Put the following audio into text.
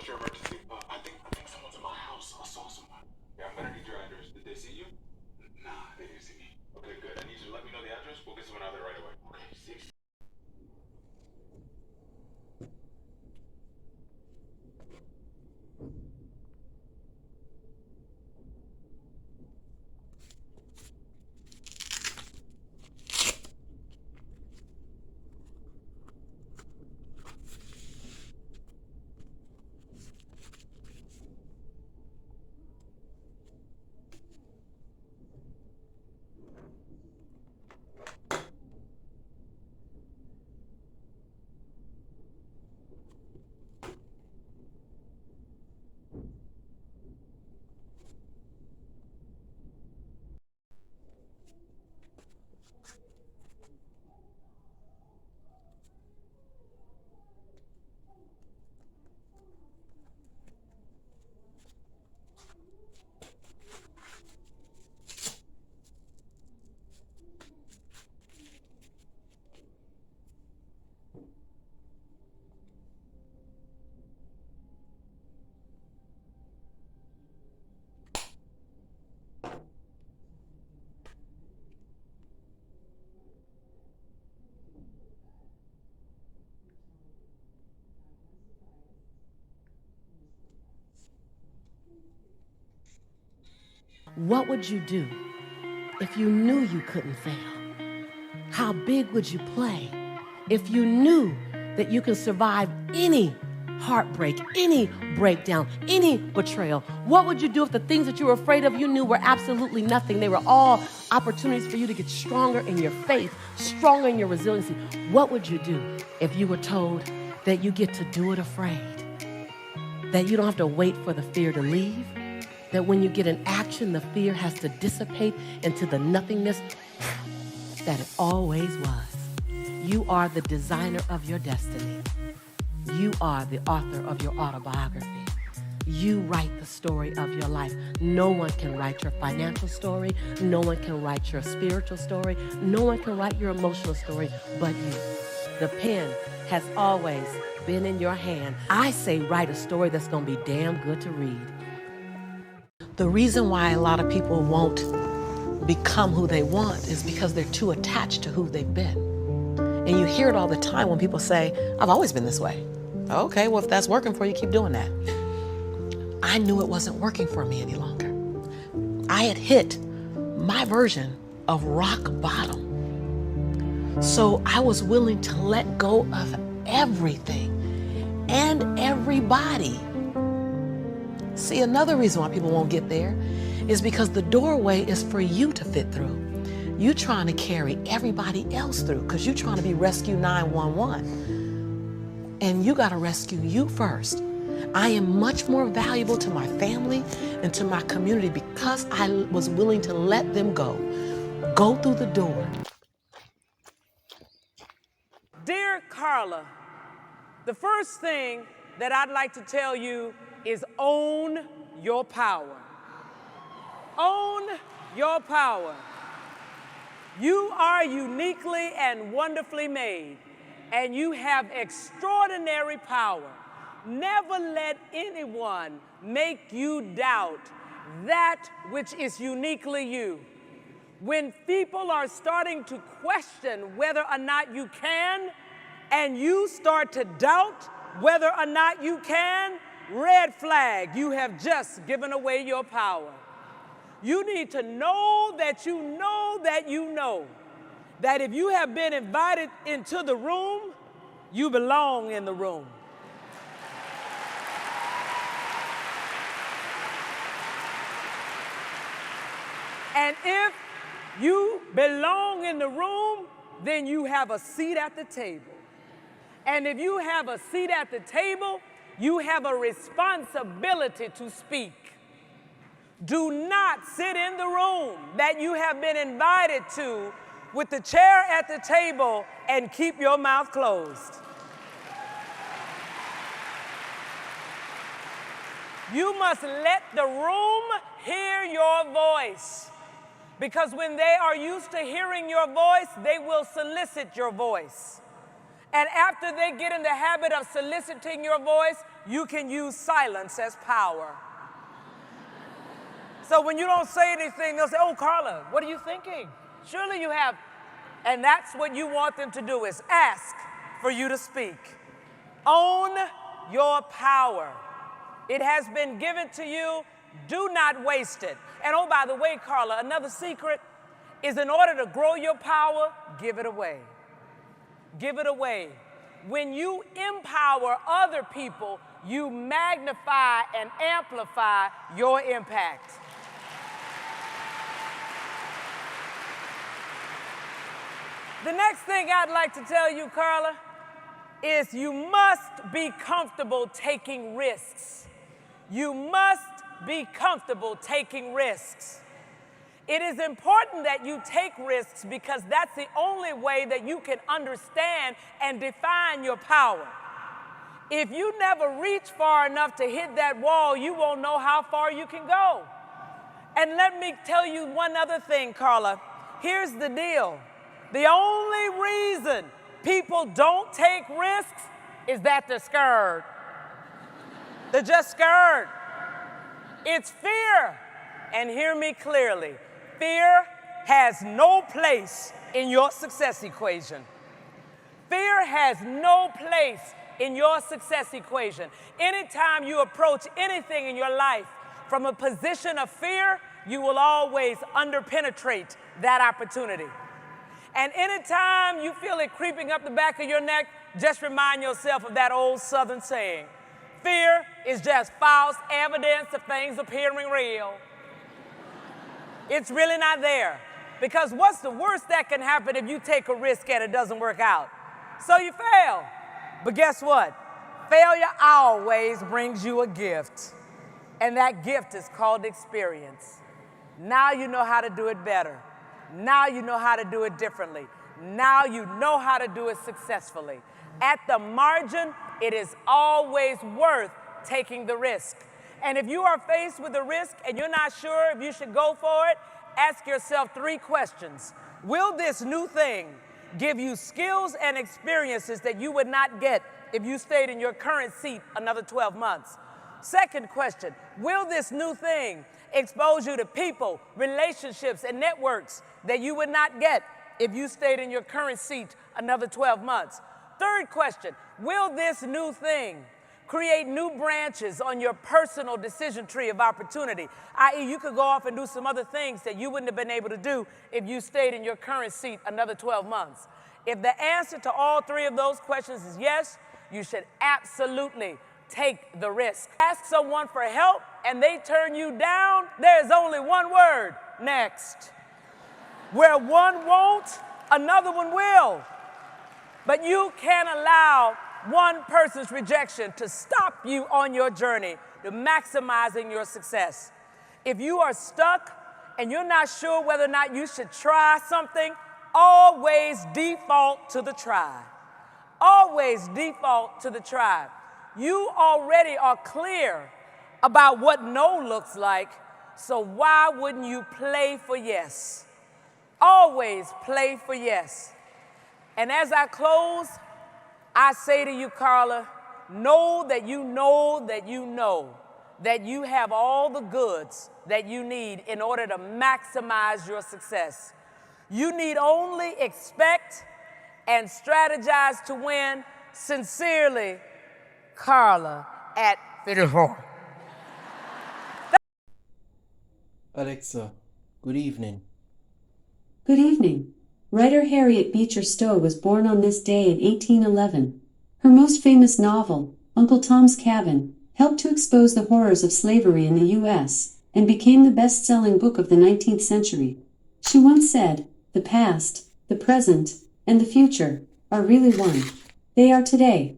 your emergency? I think someone's in my house. I saw someone. Yeah, I'm gonna need your address. Did they see you? Nah, they didn't see me. Okay, good. I need you to let me know the address. We'll get someone out there right away. Okay, see. What would you do if you knew you couldn't fail? How big would you play if you knew that you can survive any heartbreak, any breakdown, any betrayal? What would you do if the things that you were afraid of you knew were absolutely nothing? They were all opportunities for you to get stronger in your faith, stronger in your resiliency. What would you do if you were told that you get to do it afraid? That you don't have to wait for the fear to leave? That when you get in action, the fear has to dissipate into the nothingness that it always was. You are the designer of your destiny. You are the author of your autobiography. You write the story of your life. No one can write your financial story. No one can write your spiritual story. No one can write your emotional story but you. The pen has always been in your hand. I say write a story that's going to be damn good to read. The reason why a lot of people won't become who they want is because they're too attached to who they've been. And you hear it all the time when people say, I've always been this way. Okay, well, if that's working for you, keep doing that. I knew it wasn't working for me any longer. I had hit my version of rock bottom. So I was willing to let go of everything and everybody. See, another reason why people won't get there is because the doorway is for you to fit through. You trying to carry everybody else through because you're trying to be Rescue 911. And you got to rescue you first. I am much more valuable to my family and to my community because I was willing to let them go through the door. Dear Carla, the first thing that I'd like to tell you is own your power. Own your power. You are uniquely and wonderfully made, and you have extraordinary power. Never let anyone make you doubt that which is uniquely you. When people are starting to question whether or not you can, and you start to doubt whether or not you can, red flag, you have just given away your power. You need to know that you know that you know that if you have been invited into the room, you belong in the room. And if you belong in the room, then you have a seat at the table. And if you have a seat at the table, you have a responsibility to speak. Do not sit in the room that you have been invited to with the chair at the table and keep your mouth closed. You must let the room hear your voice, because when they are used to hearing your voice, they will solicit your voice. And after they get in the habit of soliciting your voice, you can use silence as power. So when you don't say anything, they'll say, oh, Carla, what are you thinking? Surely you have. And that's what you want them to do, is ask for you to speak. Own your power. It has been given to you. Do not waste it. And oh, by the way, Carla, another secret is, in order to grow your power, give it away. Give it away. When you empower other people, you magnify and amplify your impact. The next thing I'd like to tell you, Carla, is you must be comfortable taking risks. You must be comfortable taking risks. It is important that you take risks because that's the only way that you can understand and define your power. If you never reach far enough to hit that wall, you won't know how far you can go. And let me tell you one other thing, Carla. Here's the deal. The only reason people don't take risks is that they're scared. They're just scared. It's fear. And hear me clearly. Fear has no place in your success equation. Fear has no place in your success equation. Anytime you approach anything in your life from a position of fear, you will always underpenetrate that opportunity. And anytime you feel it creeping up the back of your neck, just remind yourself of that old Southern saying, fear is just false evidence of things appearing real. It's really not there. Because what's the worst that can happen if you take a risk and it doesn't work out? So you fail. But guess what? Failure always brings you a gift. And that gift is called experience. Now you know how to do it better. Now you know how to do it differently. Now you know how to do it successfully. At the margin, it is always worth taking the risk. And if you are faced with a risk and you're not sure if you should go for it, ask yourself 3 questions. Will this new thing give you skills and experiences that you would not get if you stayed in your current seat another 12 months? Second question, will this new thing expose you to people, relationships, and networks that you would not get if you stayed in your current seat another 12 months? Third question, will this new thing create new branches on your personal decision tree of opportunity, i.e. you could go off and do some other things that you wouldn't have been able to do if you stayed in your current seat another 12 months? If the answer to all 3 of those questions is yes, you should absolutely take the risk. Ask someone for help and they turn you down, there's only one word, next. Where one won't, another one will. But you can't allow one person's rejection to stop you on your journey to maximizing your success. If you are stuck and you're not sure whether or not you should try something, always default to the try. Always default to the try. You already are clear about what no looks like, so why wouldn't you play for yes? Always play for yes. And as I close, I say to you, Carla, know that you know that you know that you have all the goods that you need in order to maximize your success. You need only expect and strategize to win. Sincerely, Carla at 54. Alexa, good evening. Good evening. Writer Harriet Beecher Stowe was born on this day in 1811. Her most famous novel, Uncle Tom's Cabin, helped to expose the horrors of slavery in the U.S. and became the best-selling book of the 19th century. She once said, "The past, the present, and the future are really one. They are today."